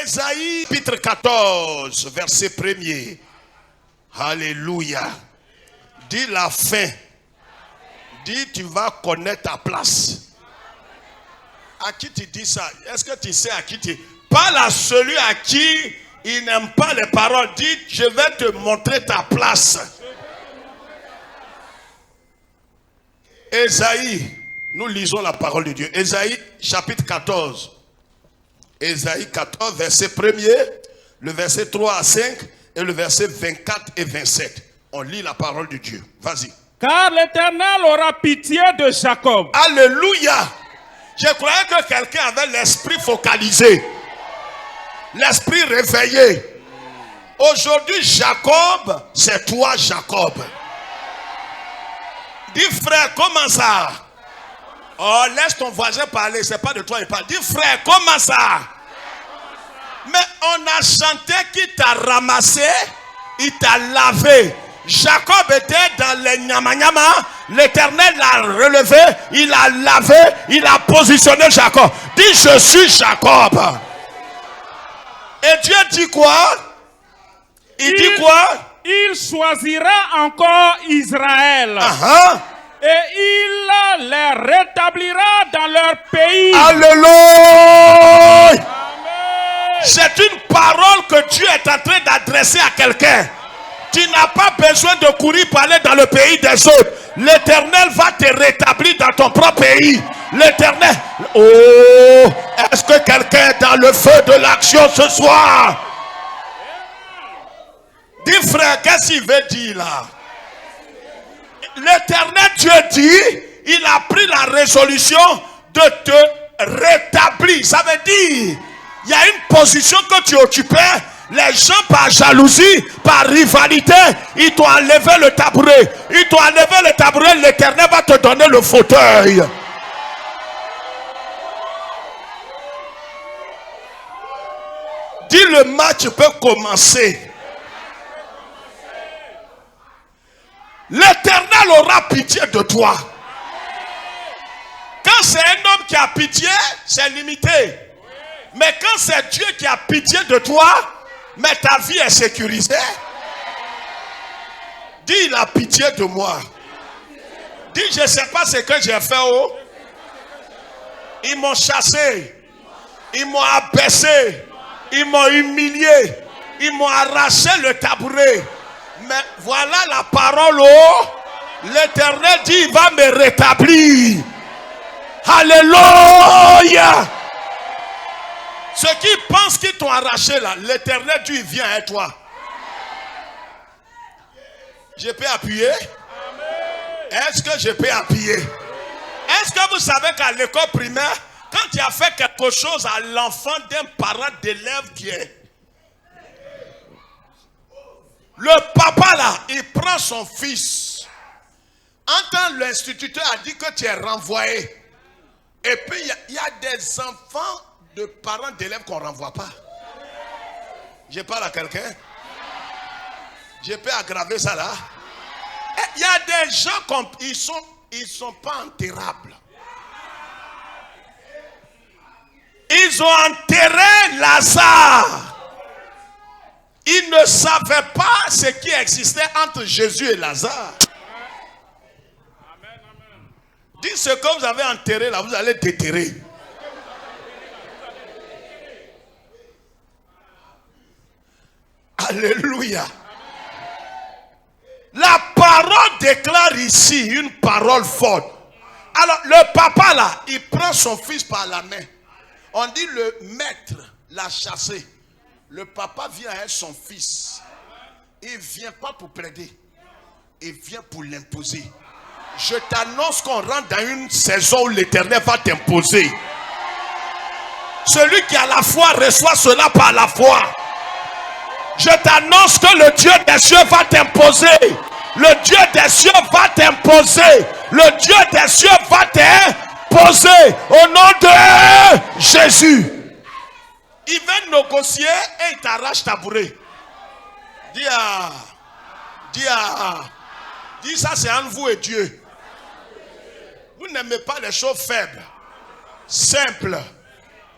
Ésaïe, chapitre 14, verset 1er. Alléluia. Dis la fin. Dis, tu vas connaître ta place. À qui tu dis ça? Est-ce que tu sais à qui tu... Parle à celui à qui il n'aime pas les paroles. Dis, je vais te montrer ta place. Ésaïe, nous lisons la parole de Dieu. Ésaïe, chapitre 14. Ésaïe 14, verset 1er, le verset 3 à 5 et le verset 24 et 27. On lit la parole de Dieu. Vas-y. Car l'Éternel aura pitié de Jacob. Alléluia. Je croyais que quelqu'un avait l'esprit focalisé. L'esprit réveillé. Aujourd'hui, Jacob, c'est toi, Jacob. Dis frère, comment ça? Oh, laisse ton voisin parler, c'est pas de toi il parle. Dis frère, comment ça? Mais on a chanté qu'il t'a ramassé, il t'a lavé. Jacob était dans les nyama-nyama, l'Éternel l'a relevé, il a lavé, il a positionné Jacob. Dis je suis Jacob. Et Dieu dit quoi? Il dit quoi? Il choisira encore Israël. Et il les rétablira dans leur pays. Alléluia. C'est une parole que Dieu est en train d'adresser à quelqu'un. Tu n'as pas besoin de courir pour aller dans le pays des autres. L'Éternel va te rétablir dans ton propre pays. L'Éternel. Oh, est-ce que quelqu'un est dans le feu de l'action ce soir? Dis frère, qu'est-ce qu'il veut dire là? L'Éternel Dieu dit, il a pris la résolution de te rétablir. Ça veut dire, il y a une position que tu occupais. Les gens par jalousie, par rivalité, ils t'ont enlevé le tabouret. Ils t'ont enlevé le tabouret, l'Éternel va te donner le fauteuil. Dis le match peut commencer. L'Éternel aura pitié de toi. Quand c'est un homme qui a pitié, c'est limité. Mais quand c'est Dieu qui a pitié de toi, mais ta vie est sécurisée. Dis, il a pitié de moi. Dis, je ne sais pas ce que j'ai fait. Oh. Ils m'ont chassé. Ils m'ont abaissé. Ils m'ont humilié. Ils m'ont arraché le tabouret. Mais voilà la parole. Oh. L'Éternel dit, il va me rétablir. Alléluia. Ceux qui pensent qu'ils t'ont arraché là, l'Éternel Dieu vient à toi. Je peux appuyer? Est-ce que je peux appuyer? Est-ce que vous savez qu'à l'école primaire, quand tu as fait quelque chose à l'enfant d'un parent d'élève qui est... Le papa là, il prend son fils. Entend l'instituteur a dit que tu es renvoyé. Et puis il y a des enfants de parents d'élèves qu'on ne renvoie pas. Je parle à quelqu'un. Je peux aggraver ça là. Il y a des gens comme ils sont pas enterrables. Ils ont enterré Lazare. Ils ne savaient pas ce qui existait entre Jésus et Lazare. Dites ce que vous avez enterré là, vous allez déterrer. Alléluia. La parole déclare ici une parole forte. Alors le papa là, il prend son fils par la main. On dit le maître l'a chassé. Le papa vient avec son fils. Il ne vient pas pour plaider. Il vient pour l'imposer. Je t'annonce qu'on rentre dans une saison où l'Éternel va t'imposer. Celui qui a la foi reçoit cela par la foi. Je t'annonce que le Dieu des cieux va t'imposer. Le Dieu des cieux va t'imposer. Le Dieu des cieux va t'imposer. Au nom de Jésus. Il va négocier et il t'arrache ta bourrée. Dis ah. Dis ah. Dis ça c'est entre vous et Dieu. Vous n'aimez pas les choses faibles. Simples.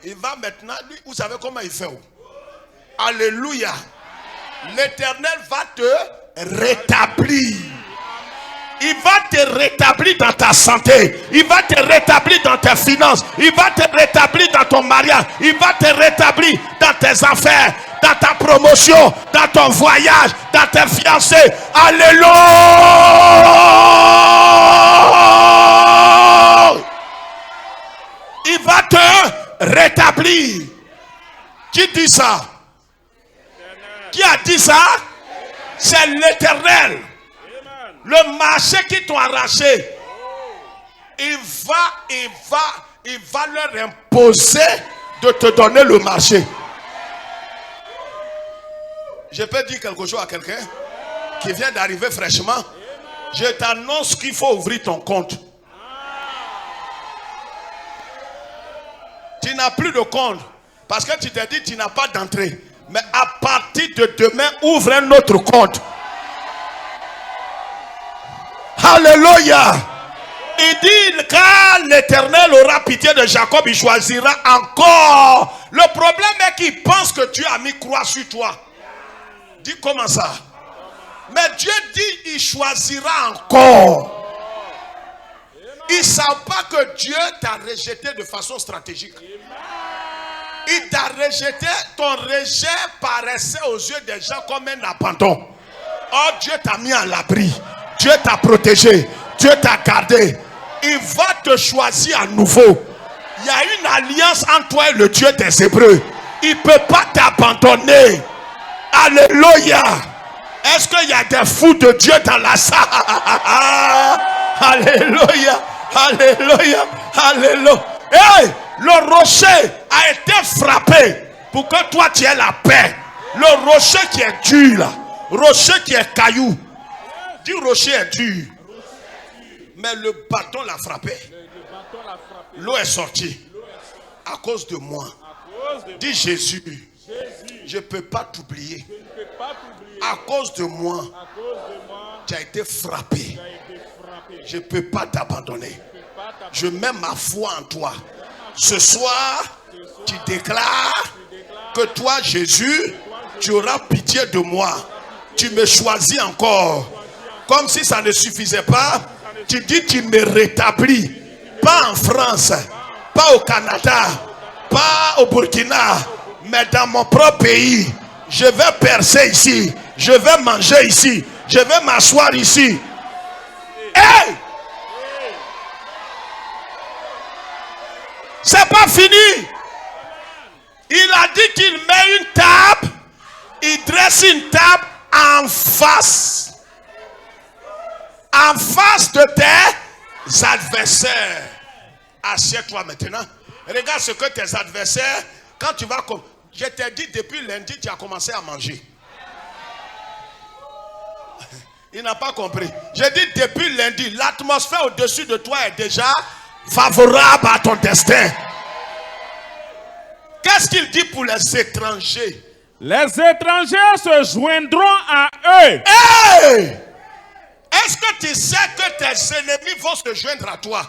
Il va maintenant, lui, vous savez comment il fait où? Alléluia. L'Éternel va te rétablir. Il va te rétablir dans ta santé. Il va te rétablir dans tes finances. Il va te rétablir dans ton mariage. Il va te rétablir dans tes affaires, dans ta promotion, dans ton voyage, dans tes fiancés. Alléluia. Il va te rétablir. Qui dit ça? Qui a dit ça? C'est l'Éternel. Le marché qui t'ont arraché, il va leur imposer de te donner le marché. Je peux dire quelque chose à quelqu'un qui vient d'arriver fraîchement. Je t'annonce qu'il faut ouvrir ton compte. Tu n'as plus de compte parce que tu t'es dit tu n'as pas d'entrée. Mais à partir de demain, ouvre un autre compte. Alléluia. Il dit, car l'Éternel aura pitié de Jacob, il choisira encore. Le problème est qu'il pense que Dieu a mis croix sur toi. Dis comment ça? Mais Dieu dit, il choisira encore. Ils ne savent pas que Dieu t'a rejeté de façon stratégique. Il t'a rejeté, ton rejet paraissait aux yeux des gens comme un abandon. Oh, Dieu t'a mis à l'abri. Dieu t'a protégé. Dieu t'a gardé. Il va te choisir à nouveau. Il y a une alliance entre toi et le Dieu des Hébreux. Il ne peut pas t'abandonner. Alléluia. Est-ce qu'il y a des fous de Dieu dans la salle? Alléluia. Alléluia. Alléluia. Hey, le rocher a été frappé pour que toi tu aies la paix. Le rocher qui est dur là. Rocher qui est caillou. Du rocher est dur. Mais le bâton l'a frappé. L'eau est sortie. À cause de moi. Dis Jésus. Je ne peux pas t'oublier. À cause de moi. Tu as été frappé. Je ne peux pas t'abandonner. Je mets ma foi en toi. Ce soir, tu déclares que toi, Jésus, tu auras pitié de moi. Tu me choisis encore. Comme si ça ne suffisait pas, tu dis tu me rétablis. Pas en France, pas au Canada, pas au Burkina, mais dans mon propre pays. Je vais percer ici. Je vais manger ici. Je vais m'asseoir ici. Hey! C'est pas fini. Il a dit qu'il met une table. Il dresse une table en face. En face de tes adversaires. Assieds-toi maintenant. Regarde ce que tes adversaires, quand tu vas comme. Je t'ai dit depuis lundi, tu as commencé à manger. Il n'a pas compris. J'ai dit depuis lundi, l'atmosphère au-dessus de toi est déjà favorable à ton destin. Qu'est-ce qu'il dit pour les étrangers? Les étrangers se joindront à eux. Hey! Est-ce que tu sais que tes ennemis vont se joindre à toi?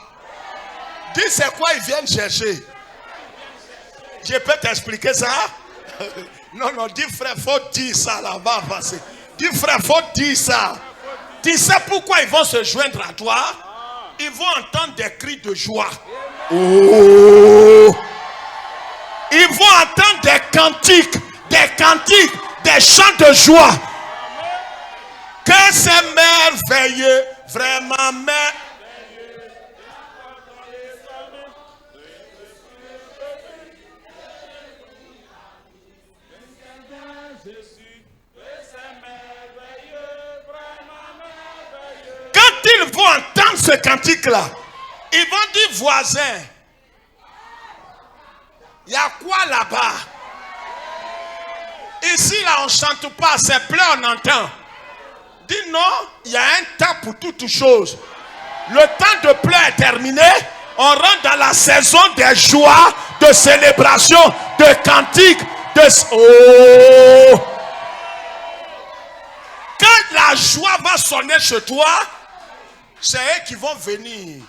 Dis c'est quoi ils viennent chercher. Je peux t'expliquer ça? Non, dis frère, faut dire ça là-bas. Dis frère, faut dire ça. Tu sais pourquoi ils vont se joindre à toi? Ils vont entendre des cris de joie. Oh! Ils vont entendre des cantiques, des chants de joie. Que c'est merveilleux, vraiment merveilleux. Quand ils vont entendre ce cantique-là, ils vont dire voisin, il y a quoi là-bas? Ici, là, on ne chante pas, c'est plein, on entend. Dis non, il y a un temps pour toutes choses. Le temps de pleurs est terminé. On rentre dans la saison des joies, de célébration, de cantiques, de... Oh! Quand la joie va sonner chez toi, c'est eux qui vont venir.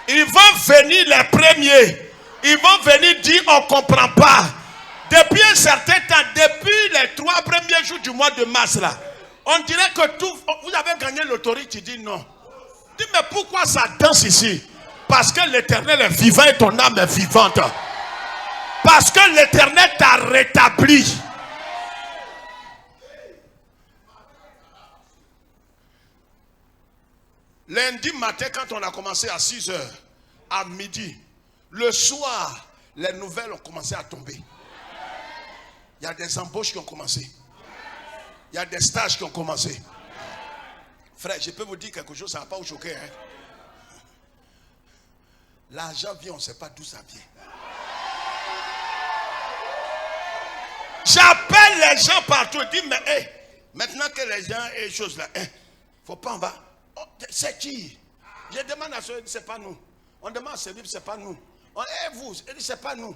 Ils vont venir les premiers. Ils vont venir dire on ne comprend pas. Depuis un certain temps, depuis mois de mars là, on dirait que tout, vous avez gagné l'autorité, tu dis non. Dis mais pourquoi ça danse ici? Parce que l'Éternel est vivant et ton âme est vivante. Parce que l'Éternel t'a rétabli. Lundi matin, quand on a commencé à 6 h, à midi, le soir, les nouvelles ont commencé à tomber. Il y a des embauches qui ont commencé. Il y a des stages qui ont commencé. Frère, je peux vous dire quelque chose, ça ne va pas vous choquer. Hein? L'argent vient, on ne sait pas d'où ça vient. J'appelle les gens partout, je dis, mais hey, maintenant que les gens et choses là, faut pas en bas. Oh, c'est qui? Je demande à ceux, c'est pas nous. On demande à celui, c'est pas nous. Vous, c'est pas nous.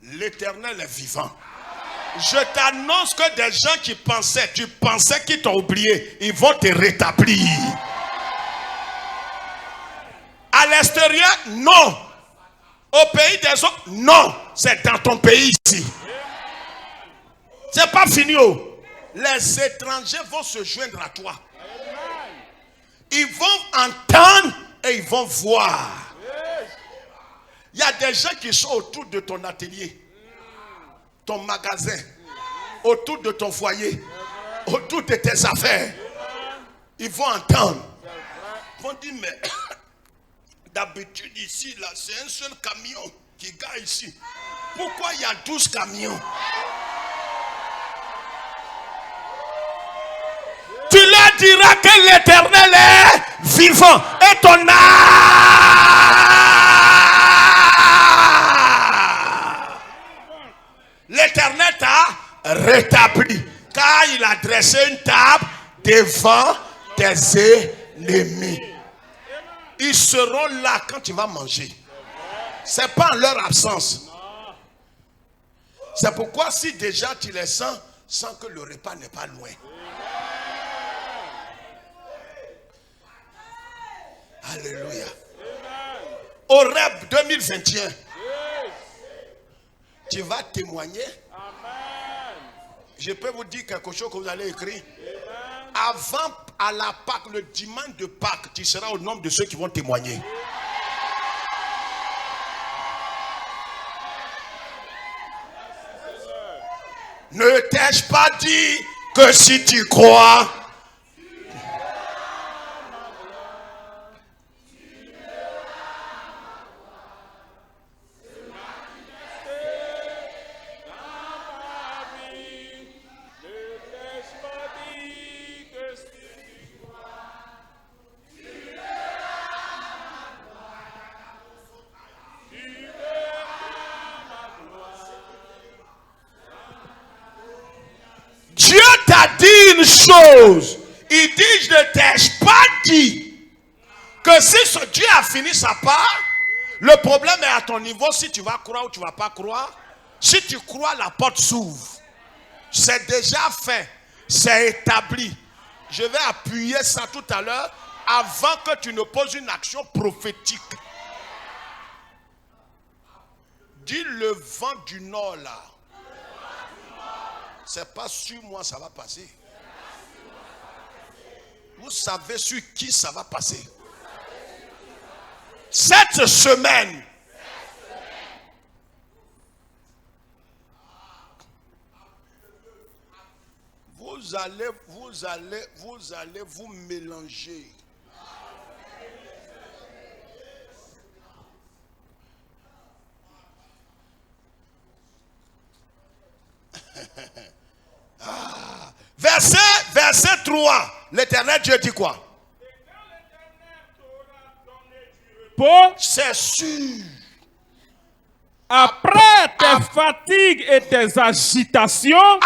L'Éternel est vivant. Je t'annonce que des gens qui pensaient, tu pensais qu'ils t'ont oublié, ils vont te rétablir. À l'extérieur, non. Au pays des autres, non. C'est dans ton pays ici. C'est pas fini. Oh. Les étrangers vont se joindre à toi. Ils vont entendre et ils vont voir. Il y a des gens qui sont autour de ton atelier, ton magasin, autour de ton foyer, autour de tes affaires. Ils vont entendre. Ils vont dire, mais d'habitude ici, là, c'est un seul camion qui gare ici. Pourquoi il y a 12 camions? Tu leur diras que l'Éternel est vivant et ton âme. L'Éternel t'a rétabli car il a dressé une table devant tes ennemis. Ils seront là quand tu vas manger. Ce n'est pas en leur absence. C'est pourquoi si déjà tu les sens que le repas n'est pas loin. Alléluia. Au REP 2021, tu vas témoigner. Je peux vous dire quelque chose que vous allez écrire. Avant, à la Pâque, le dimanche de Pâques, tu seras au nombre de ceux qui vont témoigner. Ne t'ai-je pas dit que si tu crois, Dieu t'a dit une chose. Il dit, je ne t'ai pas dit que si ce Dieu a fini sa part, le problème est à ton niveau, si tu vas croire ou tu ne vas pas croire. Si tu crois, la porte s'ouvre. C'est déjà fait. C'est établi. Je vais appuyer ça tout à l'heure avant que tu ne poses une action prophétique. Dis le vent du nord là. C'est pas sur moi ça va passer. Vous savez sur qui ça va passer. Cette semaine. Vous allez vous mélanger. Verset 3. L'Éternel Dieu dit quoi? C'est sûr. Après tes fatigues et tes agitations,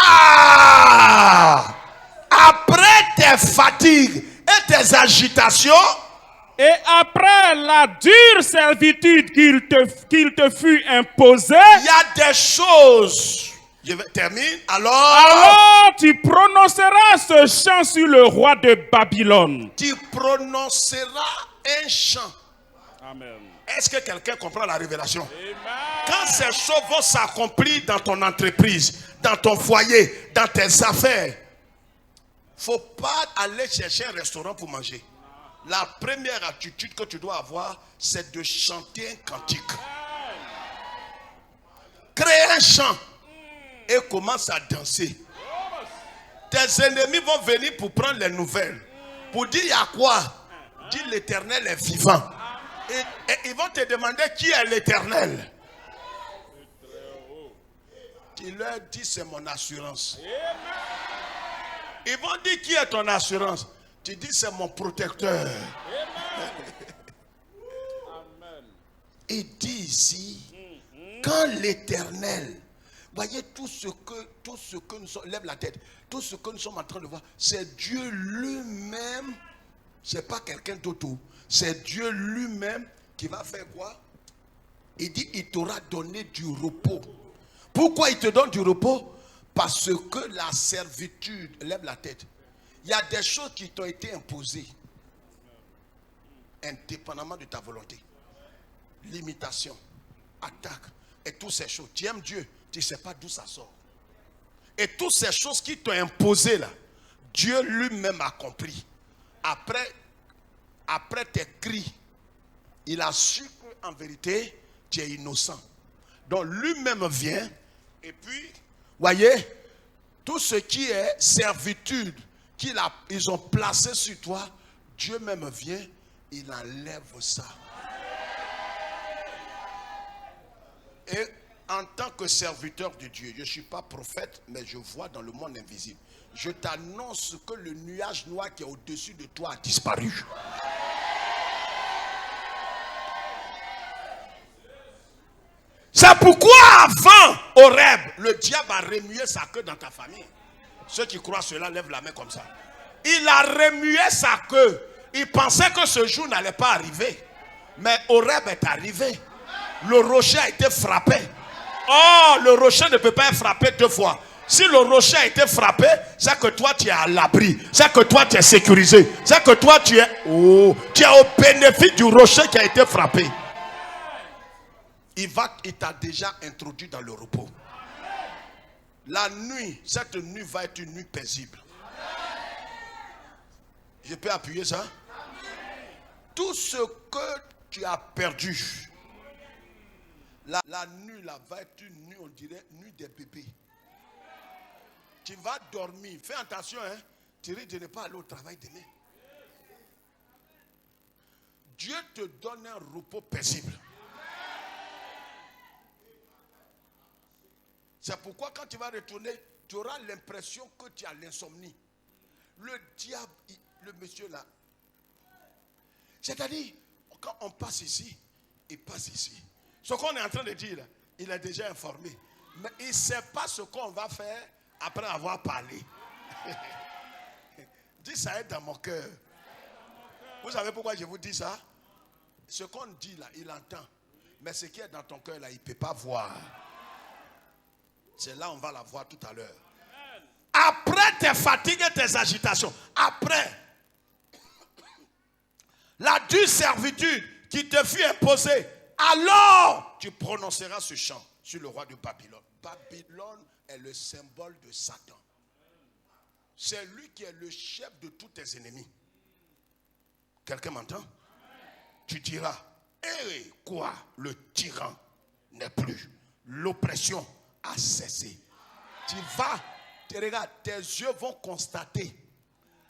après tes fatigues et tes agitations, et après la dure servitude qu'il te fut imposée, il y a des choses. Je termine. Alors tu prononceras ce chant sur le roi de Babylone. Tu prononceras un chant. Amen. Est-ce que quelqu'un comprend la révélation? Amen. Quand ces choses vont s'accomplir dans ton entreprise, dans ton foyer, dans tes affaires, faut pas aller chercher un restaurant pour manger. La première attitude que tu dois avoir, c'est de chanter un cantique. Crée un chant et commence à danser. Tes ennemis vont venir pour prendre les nouvelles. Pour dire il y a quoi? Dis l'Éternel est vivant. Et ils vont te demander qui est l'Éternel. Tu leur dis c'est mon assurance. Ils vont dire qui est ton assurance. Tu dis c'est mon protecteur. Il dit ici, quand l'Éternel, voyez tout ce que nous sommes, lève la tête, tout ce que nous sommes en train de voir, c'est Dieu lui-même, c'est pas quelqu'un d'autre, c'est Dieu lui-même qui va faire quoi? Il dit, il t'aura donné du repos. Pourquoi il te donne du repos? Parce que la servitude, lève la tête, il y a des choses qui t'ont été imposées, indépendamment de ta volonté. Limitation, attaque, et toutes ces choses. Tu aimes Dieu, tu ne sais pas d'où ça sort. Et toutes ces choses qui t'ont imposées là, Dieu lui-même a compris. Après tes cris, il a su qu'en vérité, tu es innocent. Donc lui-même vient, et puis, voyez, tout ce qui est servitude qu'ils ont placé sur toi, Dieu même vient, il enlève ça. Et en tant que serviteur de Dieu, je ne suis pas prophète, mais je vois dans le monde invisible. Je t'annonce que le nuage noir qui est au-dessus de toi a disparu. C'est pourquoi avant, au Horeb, le diable a remué sa queue dans ta famille. Ceux qui croient cela lèvent la main comme ça. Il a remué sa queue. Il pensait que ce jour n'allait pas arriver. Mais Horeb est arrivé. Le rocher a été frappé. Oh, le rocher ne peut pas être frappé deux fois. Si le rocher a été frappé, c'est que toi tu es à l'abri. C'est que toi tu es sécurisé. C'est que toi tu es au bénéfice du rocher qui a été frappé. Il t'a déjà introduit dans le repos. La nuit, cette nuit va être une nuit paisible. Je peux appuyer ça? Tout ce que tu as perdu, la nuit là va être une nuit, on dirait, nuit des bébés. Tu vas dormir. Fais attention, hein. Tu risques de ne pas aller au travail demain. Dieu te donne un repos paisible. C'est pourquoi quand tu vas retourner, tu auras l'impression que tu as l'insomnie. Le diable, le monsieur là. C'est-à-dire, quand on passe ici, il passe ici. Ce qu'on est en train de dire, il est déjà informé. Mais il ne sait pas ce qu'on va faire après avoir parlé. Dis ça est dans mon cœur. Vous savez pourquoi je vous dis ça? Ce qu'on dit là, il entend. Mais ce qui est dans ton cœur là, il ne peut pas voir. C'est là on va la voir tout à l'heure. Après tes fatigues et tes agitations, après la dure servitude qui te fut imposée, alors tu prononceras ce chant sur le roi de Babylone. Babylone est le symbole de Satan. C'est lui qui est le chef de tous tes ennemis. Quelqu'un m'entend? Tu diras, eh quoi, le tyran n'est plus. L'oppression a cessé. Tu vas, regarde, tes yeux vont constater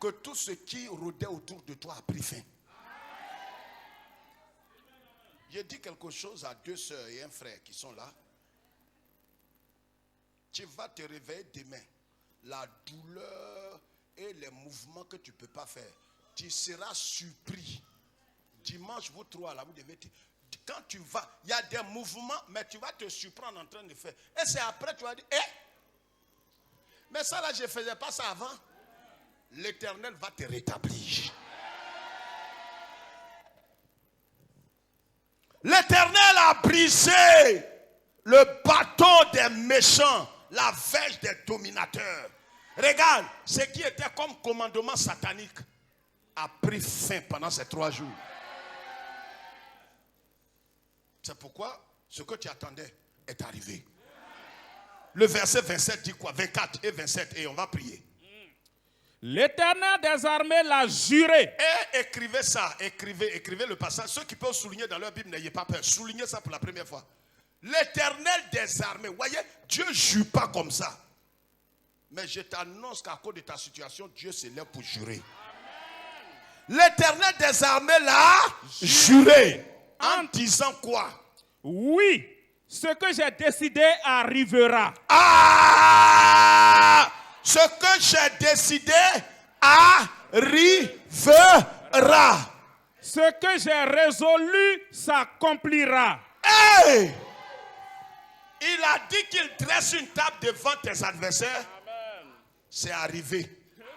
que tout ce qui rôdait autour de toi a pris fin. J'ai dit quelque chose à 2 sœurs et un frère qui sont là. Tu vas te réveiller demain. La douleur et les mouvements que tu ne peux pas faire. Tu seras surpris. Dimanche, vous trois là, vous devez... Quand tu vas, il y a des mouvements, mais tu vas te surprendre en train de faire. Et c'est après, tu vas dire, mais ça là, je ne faisais pas ça avant. L'Éternel va te rétablir. L'Éternel a brisé le bâton des méchants, la verge des dominateurs. Regarde, ce qui était comme commandement satanique a pris fin pendant ces 3 jours. C'est pourquoi ce que tu attendais est arrivé. Le verset 27 dit quoi? 24 et 27, et on va prier. L'Éternel des armées l'a juré. Et écrivez ça, écrivez le passage. Ceux qui peuvent souligner dans leur Bible, n'ayez pas peur. Soulignez ça pour la première fois. L'Éternel des armées. Voyez, Dieu ne jure pas comme ça. Mais je t'annonce qu'à cause de ta situation, Dieu se lève pour jurer. L'Éternel des armées l'a juré. En disant quoi? Oui, ce que j'ai décidé arrivera. Ah! Ce que j'ai décidé arrivera. Ce que j'ai résolu s'accomplira. Hey! Il a dit qu'il dresse une table devant tes adversaires. Amen. C'est arrivé. Amen.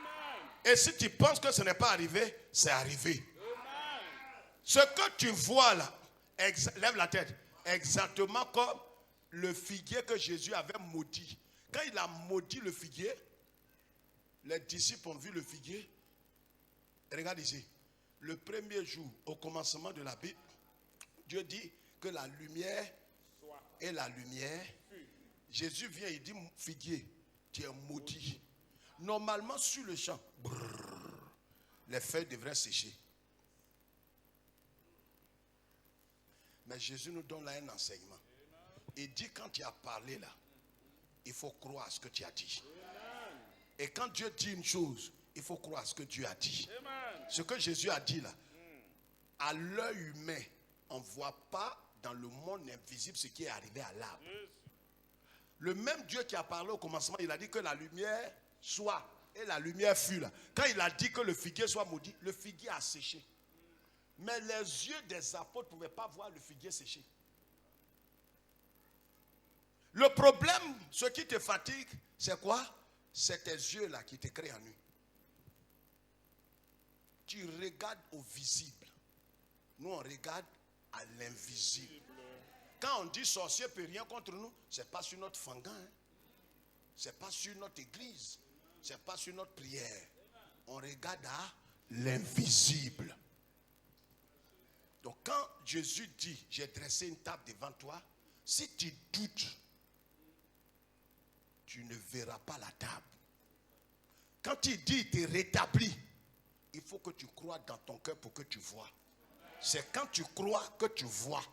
Et si tu penses que ce n'est pas arrivé, c'est arrivé. Amen. Ce que tu vois là, lève la tête, exactement comme le figuier que Jésus avait maudit. Quand il a maudit le figuier, les disciples ont vu le figuier. Regarde ici. Le premier jour, au commencement de la Bible, Dieu dit que la lumière et la lumière. Jésus vient, il dit, figuier, tu es maudit. Normalement, sur le champ, les feuilles devraient sécher. Mais Jésus nous donne là un enseignement. Il dit, quand tu as parlé là, il faut croire à ce que tu as dit. Et quand Dieu dit une chose, il faut croire à ce que Dieu a dit. Ce que Jésus a dit là, à l'œil humain, on ne voit pas dans le monde invisible ce qui est arrivé à l'arbre. Le même Dieu qui a parlé au commencement, il a dit que la lumière soit, et la lumière fut là. Quand il a dit que le figuier soit maudit, le figuier a séché. Mais les yeux des apôtres ne pouvaient pas voir le figuier sécher. Le problème, ce qui te fatigue, c'est quoi? C'est tes yeux là qui te créent en nuit. Tu regardes au visible. Nous, on regarde à l'invisible. Quand on dit sorcier ne peut rien contre nous, ce n'est pas sur notre fangan. Hein? Ce n'est pas sur notre église. Ce n'est pas sur notre prière. On regarde à l'invisible. Donc quand Jésus dit, j'ai dressé une table devant toi, si tu doutes, tu ne verras pas la table. Quand il dit, il te rétablit, il faut que tu crois dans ton cœur pour que tu vois. C'est quand tu crois que tu vois.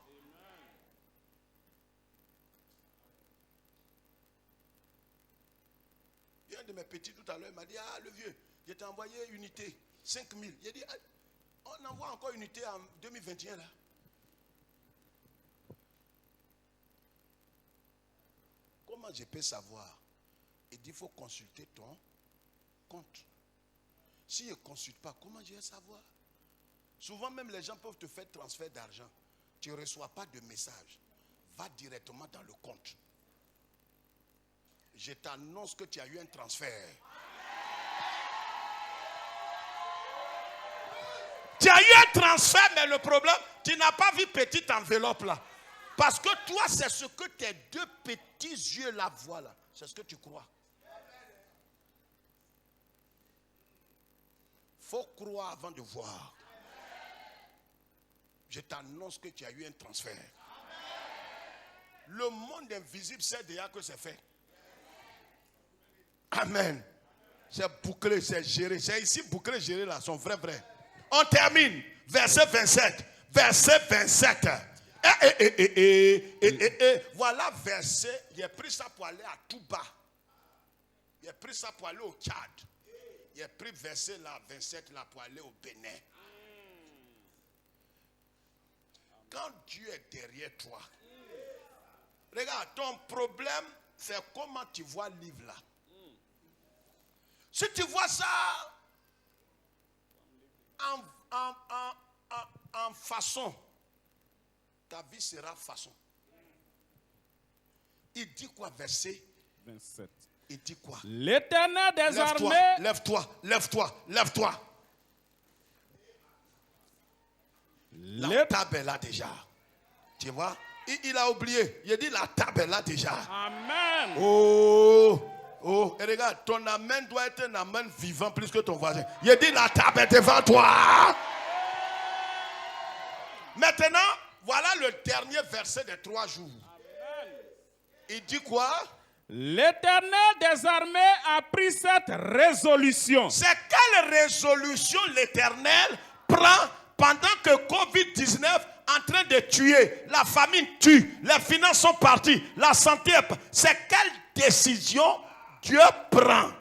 Il y a un de mes petits tout à l'heure, il m'a dit, ah le vieux, je t'ai envoyé unité, 5000. Il a dit, on envoie encore unité en 2021 là. Comment je peux savoir? Il dit, il faut consulter ton compte. Si je ne consulte pas, comment je vais savoir? Souvent même les gens peuvent te faire transfert d'argent. Tu ne reçois pas de message. Va directement dans le compte. Je t'annonce que tu as eu un transfert. Tu as eu un transfert, mais le problème, tu n'as pas vu petite enveloppe là. Parce que toi, c'est ce que tes deux petits yeux là voient là. C'est ce que tu crois. Il faut croire avant de voir. Je t'annonce que tu as eu un transfert. Le monde invisible sait déjà que c'est fait. Amen. C'est bouclé, c'est géré. C'est ici bouclé, géré là, son vrai. On termine. Verset 27. Verset 27. Voilà verset. Il a pris ça pour aller à Touba. Il a pris ça pour aller au Tchad. Il a pris verset là, 27 là, pour aller au Bénin. Quand Dieu est derrière toi, regarde, ton problème, c'est comment tu vois le livre là. Si tu vois ça en façon, ta vie sera façon. Il dit quoi, verset 27. Il dit quoi? L'Éternel des armées. Lève-toi. La table est là déjà. Tu vois? Il a oublié. Il a dit la table est là déjà. Amen. Oh, et regarde, ton amen doit être un amen vivant plus que ton voisin. Il a dit la table est devant toi. Maintenant, voilà le dernier verset des 3 jours. Amen. Il dit quoi? L'Éternel des armées a pris cette résolution. C'est quelle résolution l'Éternel prend pendant que Covid-19 en train de tuer, la famine tue, les finances sont parties, la santé, c'est quelle décision Dieu prend?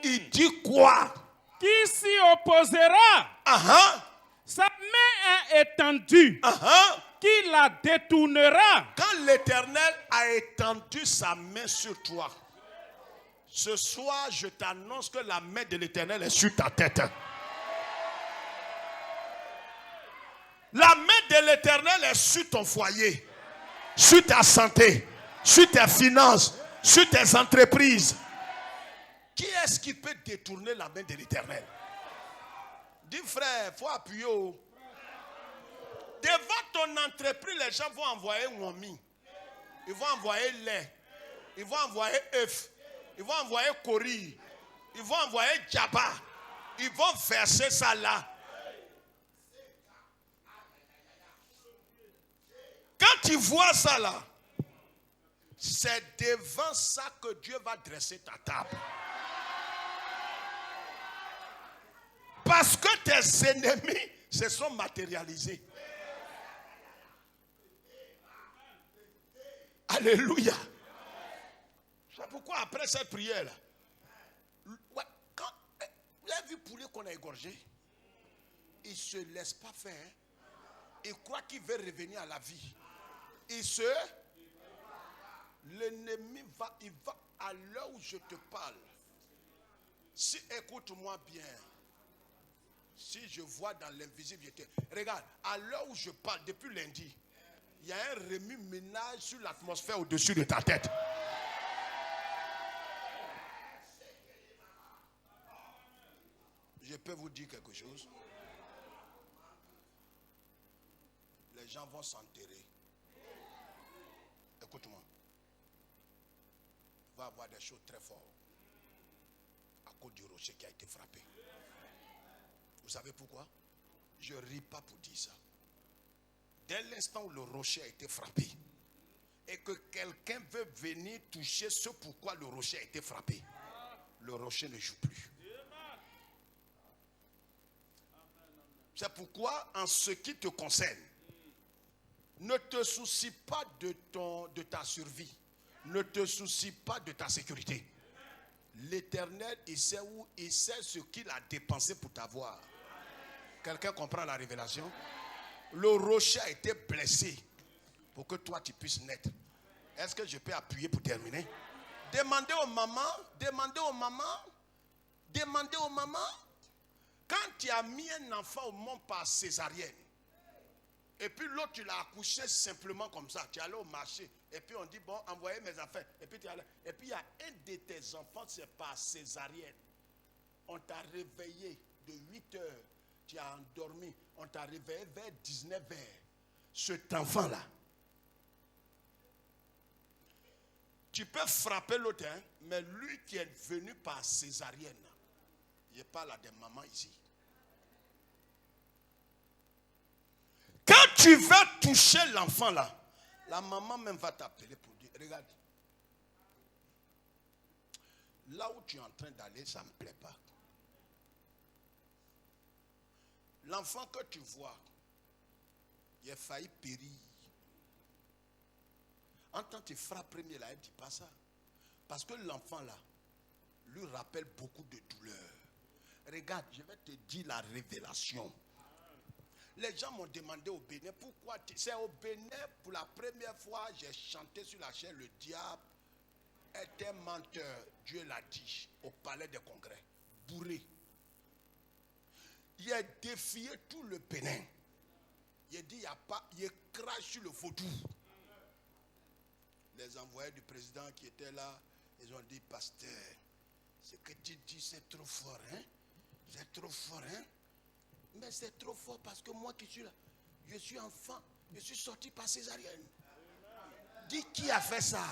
Il dit quoi? Qui s'y opposera? Sa main est étendue. Qui la détournera? Quand l'Éternel a étendu sa main sur toi, ce soir, je t'annonce que la main de l'Éternel est sur ta tête. La main de l'Éternel est sur ton foyer, sur ta santé, sur tes finances, sur tes entreprises. Qui est-ce qui peut détourner la main de l'Éternel? Dis frère, il faut appuyer. Devant ton entreprise, les gens vont envoyer Wami. Ils vont envoyer lait. Ils vont envoyer œuf. Ils vont envoyer Kori. Ils vont envoyer Djaba. Ils vont verser ça là. Quand tu vois ça là, c'est devant ça que Dieu va dresser ta table. Parce que tes ennemis se sont matérialisés. Alléluia. C'est pourquoi après cette prière-là, quand vous avez vu poulet qu'on a égorgé, il ne se laisse pas faire. Il croit qu'il veut revenir à la vie. L'ennemi va, il va à l'heure où je te parle. Si, écoute-moi bien. Si je vois dans l'invisibilité, regarde, à l'heure où je parle, depuis lundi, il y a un remue-ménage sur l'atmosphère au-dessus de ta tête. Je peux vous dire quelque chose. Les gens vont s'enterrer. Écoute-moi. Il va y avoir des choses très fortes à cause du rocher qui a été frappé. Vous savez pourquoi? Je ne ris pas pour dire ça. Dès l'instant où le rocher a été frappé et que quelqu'un veut venir toucher ce pourquoi le rocher a été frappé, le rocher ne joue plus. C'est pourquoi, en ce qui te concerne, ne te soucie pas de ta survie. Ne te soucie pas de ta sécurité. L'Éternel, il sait où, il sait ce qu'il a dépensé pour t'avoir. Quelqu'un comprend la révélation? Le rocher a été blessé pour que toi tu puisses naître. Est-ce que je peux appuyer pour terminer? Demandez aux mamans, demandez aux mamans, demandez aux mamans. Quand tu as mis un enfant au monde par césarienne, et puis l'autre tu l'as accouché simplement comme ça, tu es allé au marché, et puis on dit bon, envoyez mes affaires, et puis tu es allé, et puis il y a un de tes enfants, c'est par césarienne. On t'a réveillé de 8 heures, tu as endormi, on t'a réveillé vers 19 heures. Cet enfant-là, tu peux frapper l'autre, hein, mais lui qui est venu par césarienne, je parle à des mamans ici. Quand tu vas toucher l'enfant là, la maman même va t'appeler pour dire, regarde, là où tu es en train d'aller, ça ne me plaît pas. L'enfant que tu vois, il a failli périr. En tant que tu frappes premier là, elle ne dit pas ça. Parce que l'enfant là, lui rappelle beaucoup de douleur. Regarde, je vais te dire la révélation. Les gens m'ont demandé au Bénin, pourquoi c'est au Bénin pour la première fois, j'ai chanté sur la chaîne, le diable est un menteur. Dieu l'a dit au palais des congrès, bourré. Il a défié tout le Bénin. Il a dit, il n'y a pas, il crache sur le vaudou. Les envoyés du président qui étaient là, ils ont dit, pasteur, ce que tu dis c'est trop fort, hein? C'est trop fort, hein? Mais c'est trop fort parce que moi qui suis là, je suis enfant, je suis sorti par césarienne. Dis qui a fait ça?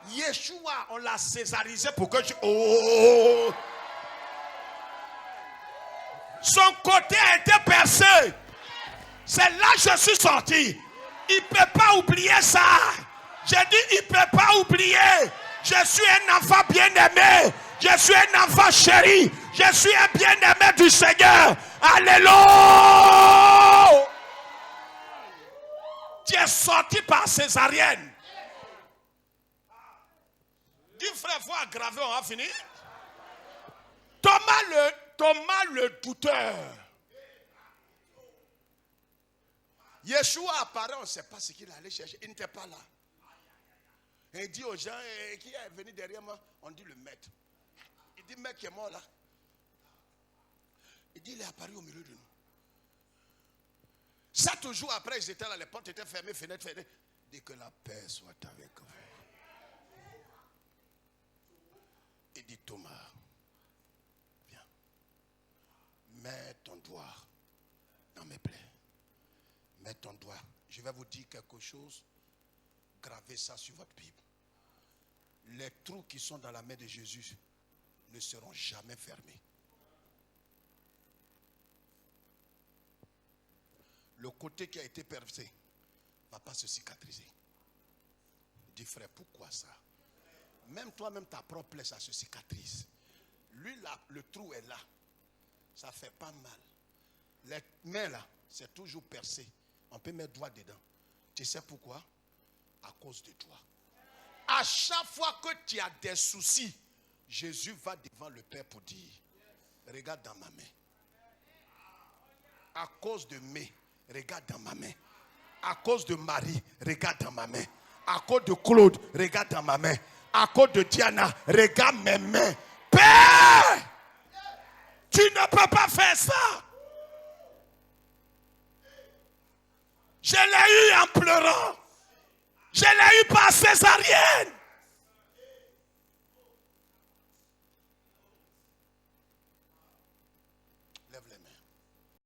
Yeshua, on l'a césarisé pour que je... Oh! Son côté a été percé. C'est là que je suis sorti. Il ne peut pas oublier ça. J'ai dit, il ne peut pas oublier. Je suis un enfant bien-aimé. Je suis un enfant chéri. Je suis un bien-aimé du Seigneur. Alléluia. Tu es sorti par césarienne. Dis frère, faut aggraver, on va finir. Thomas le douteur. Yeshua apparaît, on ne sait pas ce qu'il allait chercher. Il n'était pas là. Il dit aux gens, qui est venu derrière moi? On dit le maître. Il dit, mec qui est mort là. Il dit, il est apparu au milieu de nous. 7 jours après, ils étaient là, les portes étaient fermées, fenêtres fermées. Il dit que la paix soit avec vous. Il dit, Thomas, viens, mets ton doigt dans mes plaies. Mets ton doigt. Je vais vous dire quelque chose. Gravez ça sur votre Bible. Les trous qui sont dans la main de Jésus ne seront jamais fermés. Le côté qui a été percé ne va pas se cicatriser. Dis frère, pourquoi ça? Même toi-même, ta propre plaie, ça se cicatrise. Lui, là, le trou est là. Ça ne fait pas mal. Les mains là, c'est toujours percé. On peut mettre doigt dedans. Tu sais pourquoi? À cause de toi. À chaque fois que tu as des soucis, Jésus va devant le Père pour dire, regarde dans ma main. À cause de mes, regarde dans ma main. À cause de Marie, regarde dans ma main. À cause de Claude, regarde dans ma main. À cause de Diana, regarde mes mains. Père, tu ne peux pas faire ça. Je l'ai eu en pleurant. Je l'ai eu par césarienne.